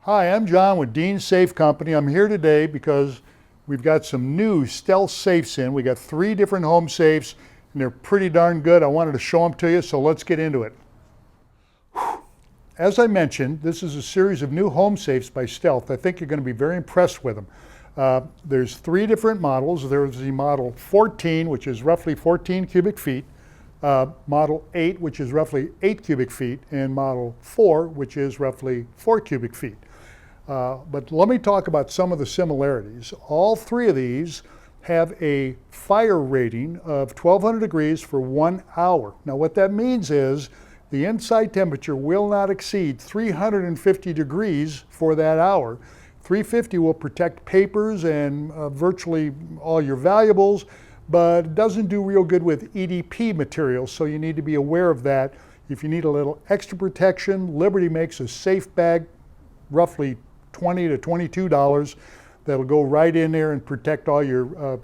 Hi, I'm John with Dean Safe Company. I'm here today because we've got some new stealth safes in. We got 3 different home safes and they're pretty darn good. I wanted to show them to you, so let's get into it. As I mentioned, this is a series of new home safes by Stealth. I think you're going to be very impressed with them. There's 3 different models. There's the model 14, which is roughly 14 cubic feet, model 8, which is roughly 8 cubic feet, and model 4, which is roughly 4 cubic feet. But let me talk about some of the similarities. All 3 of these have a fire rating of 1200 degrees for 1 hour. Now what that means is the inside temperature will not exceed 350 degrees for that hour. 350 will protect papers and virtually all your valuables, but it doesn't do real good with EDP materials, so you need to be aware of that. If you need a little extra protection, Liberty makes a safe bag, roughly $20 to $22, that'll go right in there and protect all your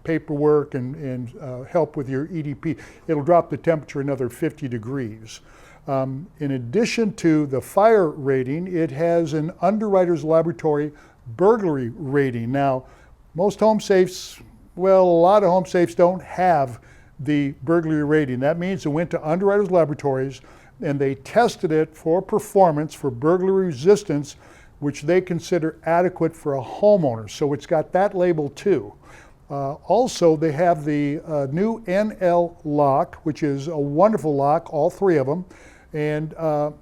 paperwork and help with your EDP. It'll drop the temperature another 50 degrees. In addition to the fire rating, it has an Underwriters Laboratory burglary rating. Now, most home safes, well, a lot of home safes don't have the burglary rating. That means it went to Underwriters Laboratories and they tested it for performance, for burglary resistance, which they consider adequate for a homeowner. So it's got that label too. Also, they have the new NL lock, which is a wonderful lock, all 3 of them. And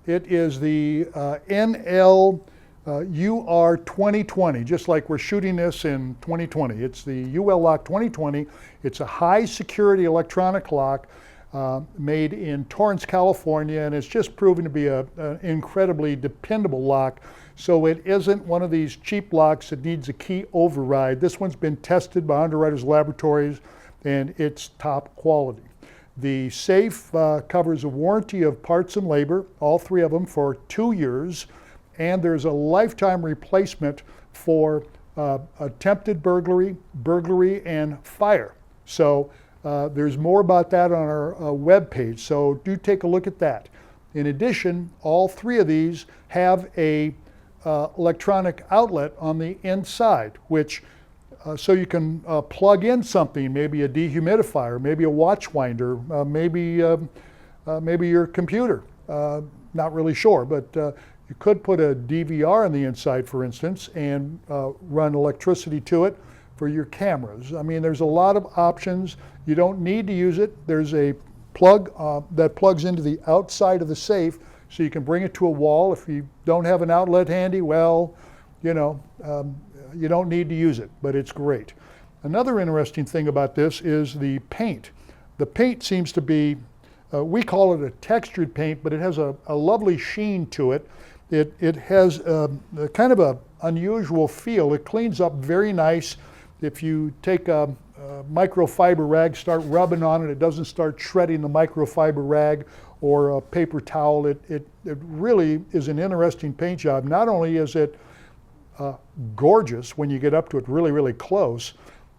it is the NL UR 2020, just like we're shooting this in 2020. It's the UL lock 2020. It's a high security electronic lock made in Torrance, California, and it's just proven to be an incredibly dependable lock. So it isn't one of these cheap locks that needs a key override. This one's been tested by Underwriters Laboratories and it's top quality. The safe covers a warranty of parts and labor, all 3 of them, for 2 years, and there's a lifetime replacement for attempted burglary, and fire. So there's more about that on our webpage, so do take a look at that. In addition, all 3 of these have a electronic outlet on the inside, which so you can plug in something, maybe a dehumidifier, maybe a watch winder, maybe your computer. Not really sure, but you could put a DVR on the inside, for instance, and run electricity to it for your cameras. I mean, there's a lot of options. You don't need to use it. There's a plug that plugs into the outside of the safe, so you can bring it to a wall. If you don't have an outlet handy, well, you know, you don't need to use it, but it's great. Another interesting thing about this is the paint. The paint seems to be, we call it a textured paint, but it has a lovely sheen to it. It has kind of an unusual feel. It cleans up very nice. If you take a microfiber rag, start rubbing on it, it doesn't start shredding the microfiber rag or a paper towel. It really is an interesting paint job. Not only is it gorgeous when you get up to it really, really close,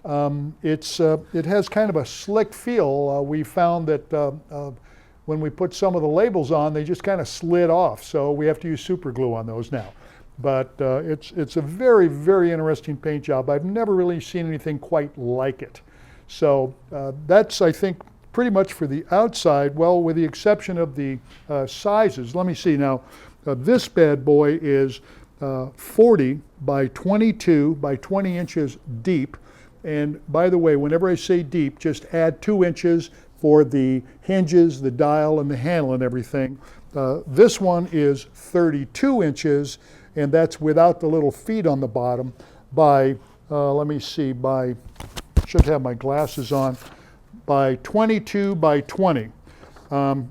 it has kind of a slick feel. We found that when we put some of the labels on, they just kind of slid off, so we have to use super glue on those now. But it's a very, very interesting paint job. I've never really seen anything quite like it. So that's, I think, pretty much for the outside, well, with the exception of the sizes. Let me see now. This bad boy is 40 by 22 by 20 inches deep. And by the way, whenever I say deep, just add 2 inches for the hinges, the dial, and the handle and everything. This one is 32 inches, and that's without the little feet on the bottom, by, let me see, by, should have my glasses on, by 22 by 20.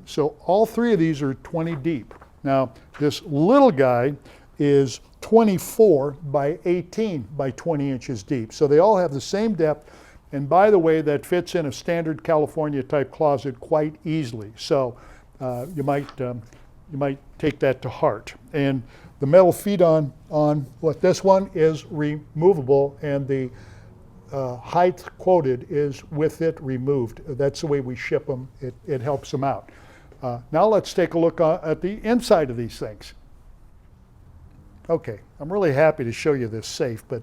So all 3 of these are 20 deep. Now, this little guy is 24 by 18 by 20 inches deep. So they all have the same depth. And by the way, that fits in a standard California type closet quite easily. So you might take that to heart. And the metal feet on what this one is removable, and the height quoted is with it removed. That's the way we ship them. It helps them out. Now let's take a look at the inside of these things. Okay, I'm really happy to show you this safe, but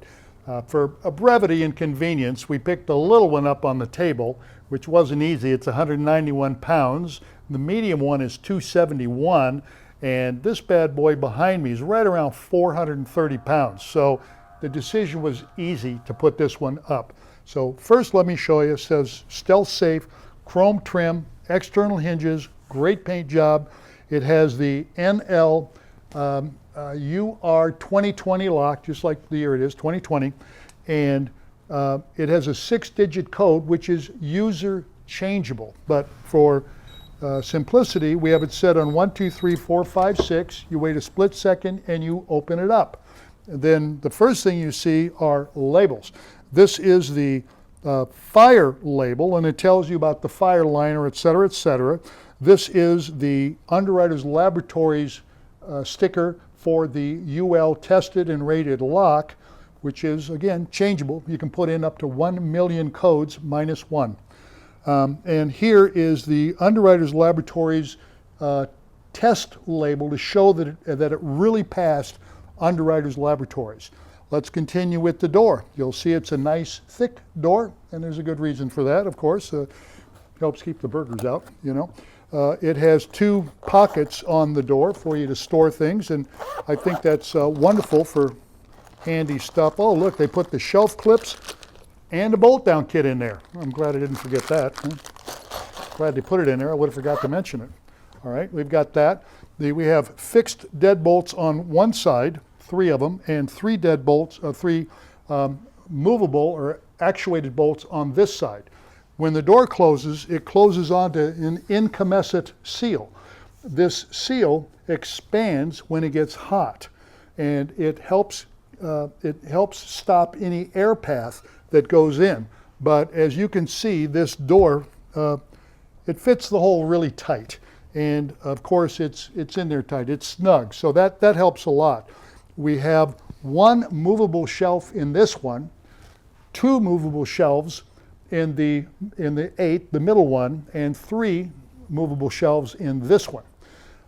for a brevity and convenience, we picked the little one up on the table, which wasn't easy. It's 191 pounds. The medium one is 271, and this bad boy behind me is right around 430 pounds. So the decision was easy to put this one up. So first, let me show you. It says Stealth Safe, chrome trim, external hinges, great paint job. It has the NL UR 2020 lock, just like the year it is, 2020, and it has a 6-digit code, which is user changeable. But for simplicity, we have it set on 1, 2, 3, 4, 5, 6. You wait a split second and you open it up. And then the first thing you see are labels. This is the fire label, and it tells you about the fire liner, et cetera, et cetera. This is the Underwriters Laboratories sticker for the UL tested and rated lock, which is, again, changeable. You can put in up to 1 million codes minus 1. And here is the Underwriters Laboratories test label to show that it really passed Underwriters Laboratories. Let's continue with the door. You'll see it's a nice thick door, and there's a good reason for that, of course. Helps keep the burglars out, you know. It has 2 pockets on the door for you to store things, and I think that's wonderful for handy stuff. Oh, look, they put the shelf clips and a bolt down kit in there. I'm glad I didn't forget that. Glad they put it in there. I would have forgot to mention it. All right, we've got that. We have fixed deadbolts on one side, 3 of them, and 3 deadbolts, 3 movable or actuated bolts on this side. When the door closes, it closes onto an incandescent seal. This seal expands when it gets hot, and it helps stop any air path that goes in. But as you can see, this door, it fits the hole really tight. And of course, it's in there tight. It's snug, so that helps a lot. We have 1 movable shelf in this one, 2 movable shelves in the 8, the middle one, and 3 movable shelves in this one.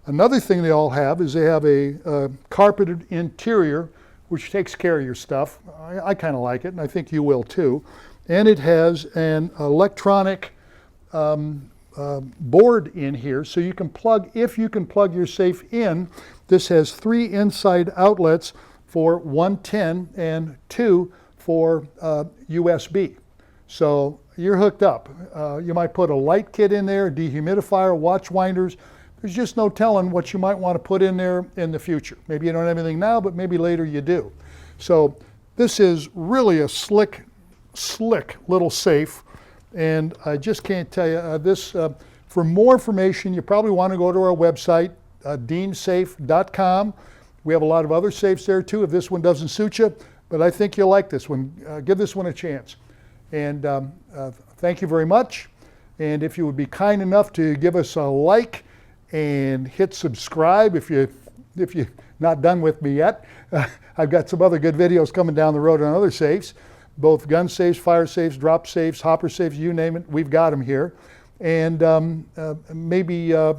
Another thing they all have is they have a carpeted interior, which takes care of your stuff. I kind of like it, and I think you will too. And it has an electronic board in here, so you can plug, if you can plug your safe in. This has 3 inside outlets for 110 and 2 for USB. So you're hooked up. You might put a light kit in there, a dehumidifier, watch winders. There's just no telling what you might want to put in there in the future. Maybe you don't have anything now, but maybe later you do. So this is really a slick little safe. And I just can't tell you, for more information, you probably want to go to our website, deansafe.com. We have a lot of other safes there too, if this one doesn't suit you, but I think you'll like this one. Give this one a chance. And thank you very much. And if you would be kind enough to give us a like and hit subscribe if you're not done with me yet. I've got some other good videos coming down the road on other safes, both gun safes, fire safes, drop safes, hopper safes, you name it, we've got them here. And maybe I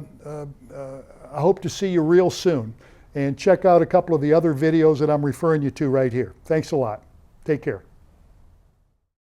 hope to see you real soon. And check out a couple of the other videos that I'm referring you to right here. Thanks a lot. Take care.